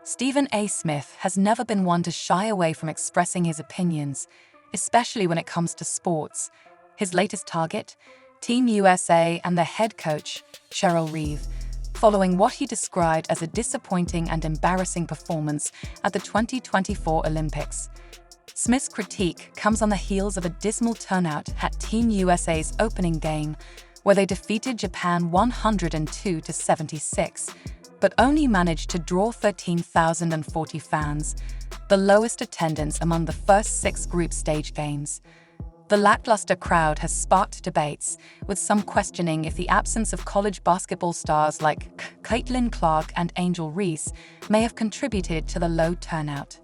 Stephen A. Smith has never been one to shy away from expressing his opinions, especially when it comes to sports. His latest target? Team USA and their head coach, Cheryl Reeve, following what he described as a disappointing and embarrassing performance at the 2024 Olympics. Smith's critique comes on the heels of a dismal turnout at Team USA's opening game, where they defeated Japan 102-76, but only managed to draw 13,040 fans, the lowest attendance among the first 6 group stage games. The lackluster crowd has sparked debates, with some questioning if the absence of college basketball stars like Caitlin Clark and Angel Reese may have contributed to the low turnout.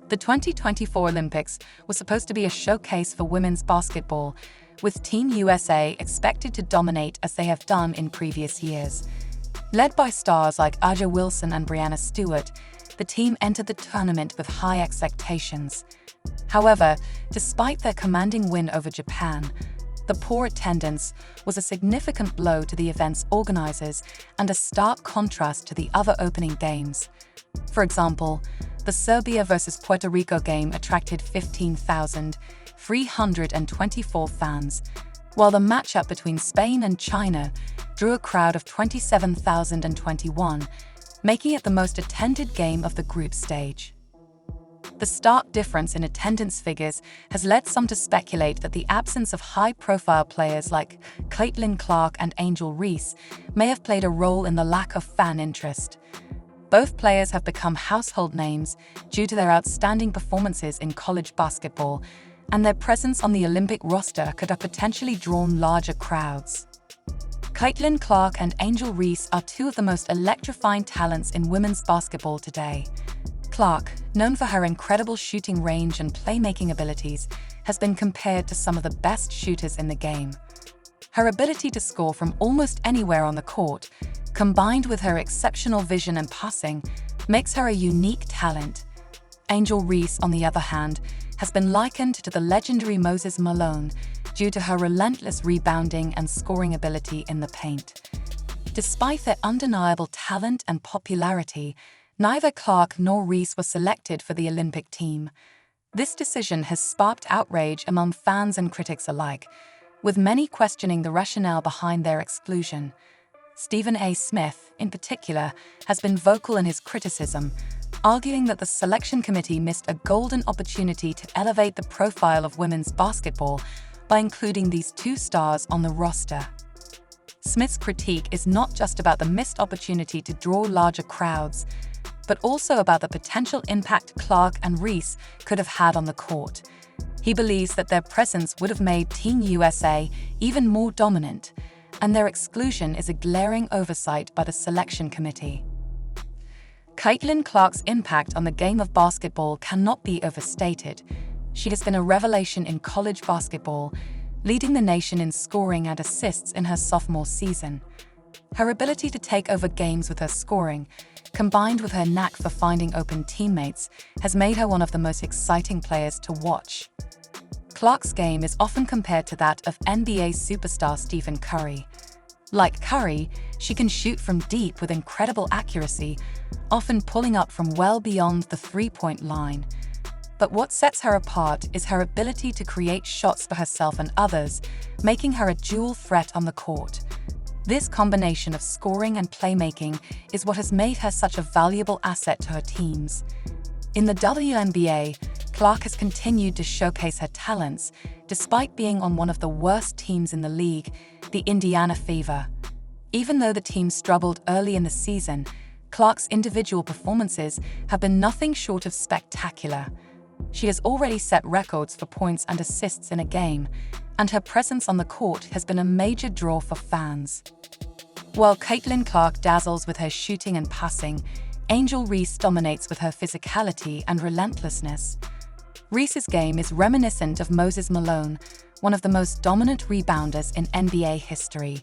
The 2024 Olympics was supposed to be a showcase for women's basketball, with Team USA expected to dominate as they have done in previous years. Led by stars like Aja Wilson and Brianna Stewart, the team entered the tournament with high expectations. However, despite their commanding win over Japan, the poor attendance was a significant blow to the event's organizers and a stark contrast to the other opening games. For example, the Serbia versus Puerto Rico game attracted 15,324 fans, while the matchup between Spain and China drew a crowd of 27,021, making it the most attended game of the group stage. The stark difference in attendance figures has led some to speculate that the absence of high-profile players like Caitlin Clark and Angel Reese may have played a role in the lack of fan interest. Both players have become household names due to their outstanding performances in college basketball, and their presence on the Olympic roster could have potentially drawn larger crowds. Caitlin Clark and Angel Reese are two of the most electrifying talents in women's basketball today. Clark, known for her incredible shooting range and playmaking abilities, has been compared to some of the best shooters in the game. Her ability to score from almost anywhere on the court, combined with her exceptional vision and passing, makes her a unique talent. Angel Reese, on the other hand, has been likened to the legendary Moses Malone due to her relentless rebounding and scoring ability in the paint. Despite their undeniable talent and popularity, neither Clark nor Reese were selected for the Olympic team. This decision has sparked outrage among fans and critics alike, with many questioning the rationale behind their exclusion. Stephen A. Smith, in particular, has been vocal in his criticism, arguing that the selection committee missed a golden opportunity to elevate the profile of women's basketball by including these two stars on the roster. Smith's critique is not just about the missed opportunity to draw larger crowds, but also about the potential impact Clark and Reese could have had on the court. He believes that their presence would have made Team USA even more dominant, and their exclusion is a glaring oversight by the selection committee. Caitlin Clark's impact on the game of basketball cannot be overstated. She has been a revelation in college basketball, leading the nation in scoring and assists in her sophomore season. Her ability to take over games with her scoring, combined with her knack for finding open teammates, has made her one of the most exciting players to watch. Clark's game is often compared to that of NBA superstar Stephen Curry. Like Curry, she can shoot from deep with incredible accuracy, often pulling up from well beyond the three-point line. But what sets her apart is her ability to create shots for herself and others, making her a dual threat on the court. This combination of scoring and playmaking is what has made her such a valuable asset to her teams. In the WNBA, Clark has continued to showcase her talents, despite being on one of the worst teams in the league, the Indiana Fever. Even though the team struggled early in the season, Clark's individual performances have been nothing short of spectacular. She has already set records for points and assists in a game, and her presence on the court has been a major draw for fans. While Caitlin Clark dazzles with her shooting and passing, Angel Reese dominates with her physicality and relentlessness. Reese's game is reminiscent of Moses Malone, one of the most dominant rebounders in NBA history.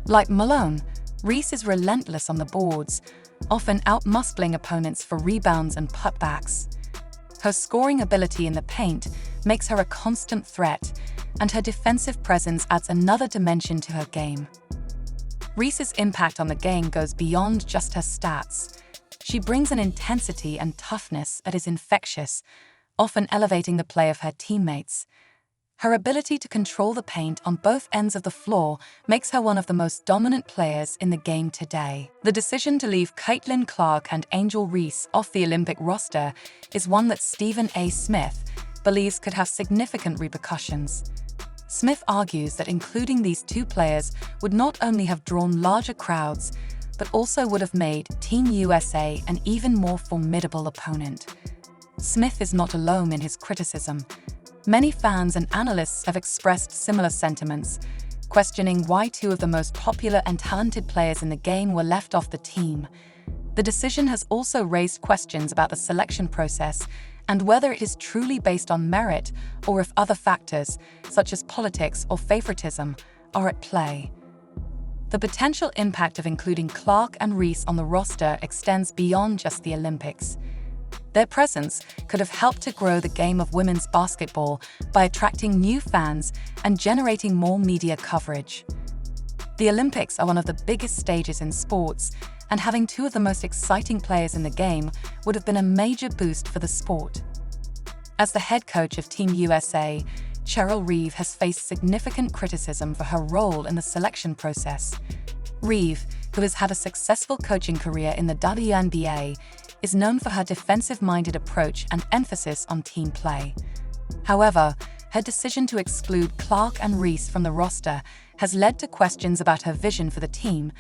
Like Malone, Reese is relentless on the boards, often outmuscling opponents for rebounds and putbacks. Her scoring ability in the paint makes her a constant threat, and her defensive presence adds another dimension to her game. Reese's impact on the game goes beyond just her stats. She brings an intensity and toughness that is infectious, often elevating the play of her teammates. Her ability to control the paint on both ends of the floor makes her one of the most dominant players in the game today. The decision to leave Caitlin Clark and Angel Reese off the Olympic roster is one that Stephen A. Smith believes could have significant repercussions. Smith argues that including these two players would not only have drawn larger crowds, but also would have made Team USA an even more formidable opponent. Smith is not alone in his criticism. Many fans and analysts have expressed similar sentiments, questioning why two of the most popular and talented players in the game were left off the team. The decision has also raised questions about the selection process and whether it is truly based on merit or if other factors, such as politics or favoritism, are at play. The potential impact of including Clark and Reese on the roster extends beyond just the Olympics. Their presence could have helped to grow the game of women's basketball by attracting new fans and generating more media coverage. The Olympics are one of the biggest stages in sports, and having two of the most exciting players in the game would have been a major boost for the sport. As the head coach of Team USA, Cheryl Reeve has faced significant criticism for her role in the selection process. Reeve, who has had a successful coaching career in the WNBA, is known for her defensive-minded approach and emphasis on team play. However, her decision to exclude Clark and Reese from the roster has led to questions about her vision for the team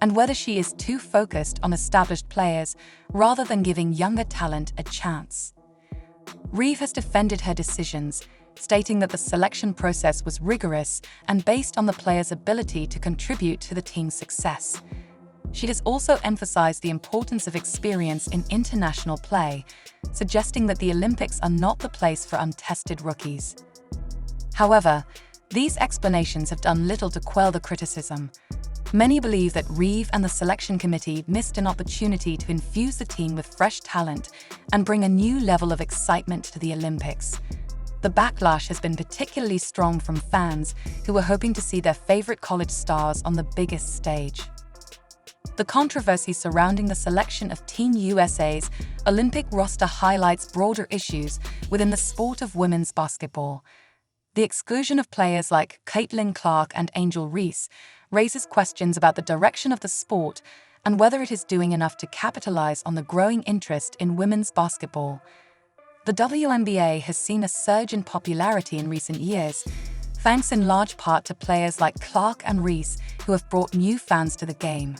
and whether she is too focused on established players rather than giving younger talent a chance. Reeve has defended her decisions, stating that the selection process was rigorous and based on the players' ability to contribute to the team's success. She has also emphasized the importance of experience in international play, suggesting that the Olympics are not the place for untested rookies. However, these explanations have done little to quell the criticism. Many believe that Reeve and the selection committee missed an opportunity to infuse the team with fresh talent and bring a new level of excitement to the Olympics. The backlash has been particularly strong from fans who were hoping to see their favorite college stars on the biggest stage. The controversy surrounding the selection of Team USA's Olympic roster highlights broader issues within the sport of women's basketball. The exclusion of players like Caitlin Clark and Angel Reese raises questions about the direction of the sport and whether it is doing enough to capitalize on the growing interest in women's basketball. The WNBA has seen a surge in popularity in recent years, thanks in large part to players like Clark and Reese who have brought new fans to the game.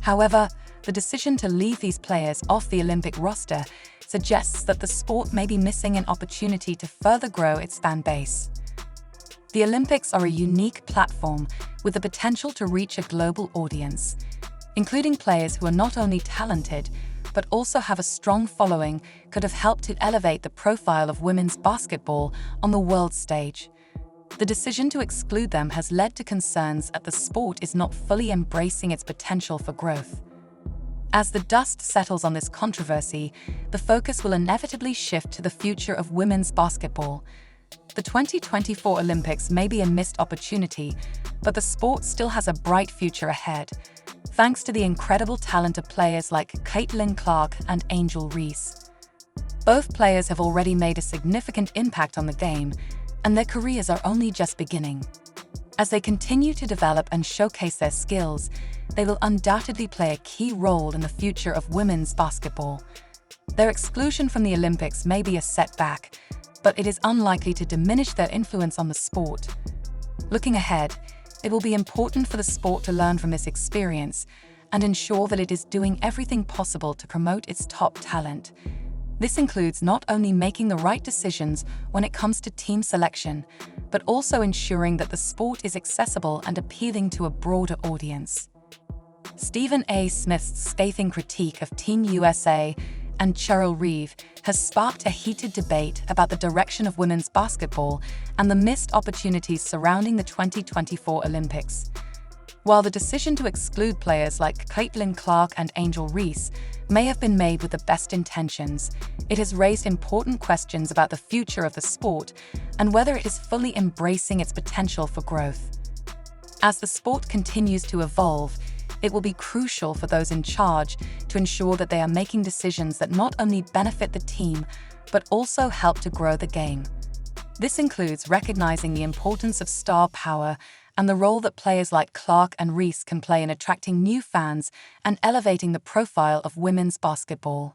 However, the decision to leave these players off the Olympic roster suggests that the sport may be missing an opportunity to further grow its fan base. The Olympics are a unique platform with the potential to reach a global audience, including players who are not only talented, but also have a strong following could have helped to elevate the profile of women's basketball on the world stage. The decision to exclude them has led to concerns that the sport is not fully embracing its potential for growth. As the dust settles on this controversy, the focus will inevitably shift to the future of women's basketball. The 2024 Olympics may be a missed opportunity, but the sport still has a bright future ahead, thanks to the incredible talent of players like Caitlin Clark and Angel Reese. Both players have already made a significant impact on the game, and their careers are only just beginning. As they continue to develop and showcase their skills, they will undoubtedly play a key role in the future of women's basketball. Their exclusion from the Olympics may be a setback, but it is unlikely to diminish their influence on the sport. Looking ahead, it will be important for the sport to learn from this experience and ensure that it is doing everything possible to promote its top talent. This includes not only making the right decisions when it comes to team selection, but also ensuring that the sport is accessible and appealing to a broader audience. Stephen A. Smith's scathing critique of Team USA and Cheryl Reeve has sparked a heated debate about the direction of women's basketball and the missed opportunities surrounding the 2024 Olympics. While the decision to exclude players like Caitlin Clark and Angel Reese may have been made with the best intentions, it has raised important questions about the future of the sport and whether it is fully embracing its potential for growth. As the sport continues to evolve, It will be crucial for those in charge to ensure that they are making decisions that not only benefit the team, but also help to grow the game. This includes recognizing the importance of star power and the role that players like Clark and Reese can play in attracting new fans and elevating the profile of women's basketball.